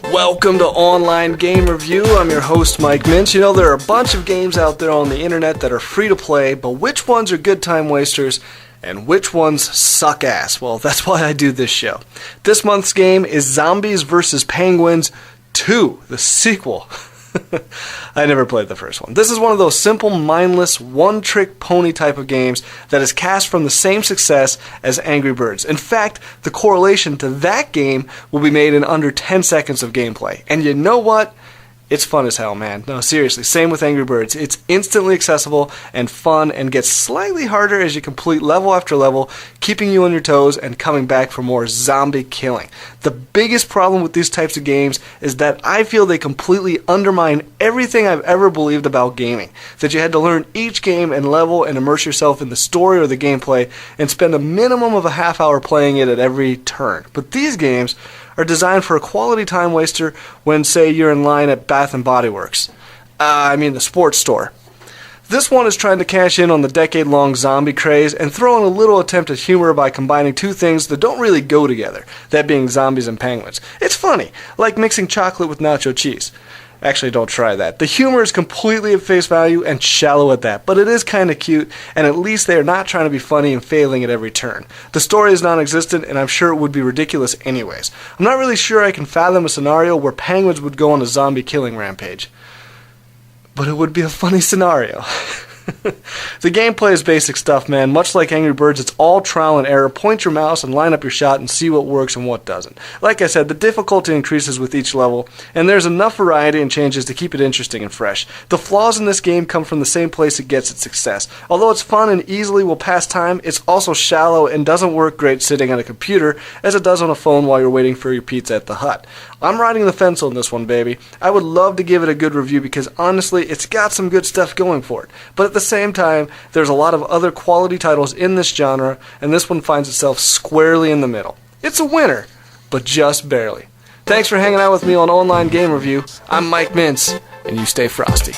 Welcome to Online Game Review. I'm your host, Mike Mintz. You know, there are a bunch of games out there on the internet that are free to play, but which ones are good time wasters and which ones suck ass? Well, that's why I do this show. This month's game is Zombies vs. Penguins 2, the sequel. I never played the first one. This is one of those simple, mindless, one-trick pony type of games that is cast from the same success as Angry Birds. In fact, the correlation to that game will be made in under 10 seconds of gameplay. And you know what? It's fun as hell, man. No, seriously, same with Angry Birds. It's instantly accessible and fun and gets slightly harder as you complete level after level, keeping you on your toes and coming back for more zombie killing. The biggest problem with these types of games is that I feel they completely undermine everything I've ever believed about gaming. That you had to learn each game and level and immerse yourself in the story or the gameplay and spend a minimum of a half hour playing it at every turn. But these games are designed for a quality time waster when, say, you're in line at Bath & Body Works. The sports store. This one is trying to cash in on the decade-long zombie craze and throw in a little attempt at humor by combining two things that don't really go together, that being zombies and penguins. It's funny, like mixing chocolate with nacho cheese. Actually, don't try that. The humor is completely at face value and shallow at that, but it is kind of cute, and at least they are not trying to be funny and failing at every turn. The story is non-existent, and I'm sure it would be ridiculous anyways. I'm not really sure I can fathom a scenario where penguins would go on a zombie killing rampage. But it would be a funny scenario. The gameplay is basic stuff, man. Much like Angry Birds, it's all trial and error. Point your mouse and line up your shot and see what works and what doesn't. Like I said, the difficulty increases with each level, and there's enough variety and changes to keep it interesting and fresh. The flaws in this game come from the same place it gets its success. Although it's fun and easily will pass time, it's also shallow and doesn't work great sitting on a computer as it does on a phone while you're waiting for your pizza at the Hut. I'm riding the fence on this one, baby. I would love to give it a good review because honestly, it's got some good stuff going for it. But at the same time, there's a lot of other quality titles in this genre, and this one finds itself squarely in the middle. It's a winner, but just barely. Thanks for hanging out with me on Online Game Review. I'm Mike Mintz, and you stay frosty.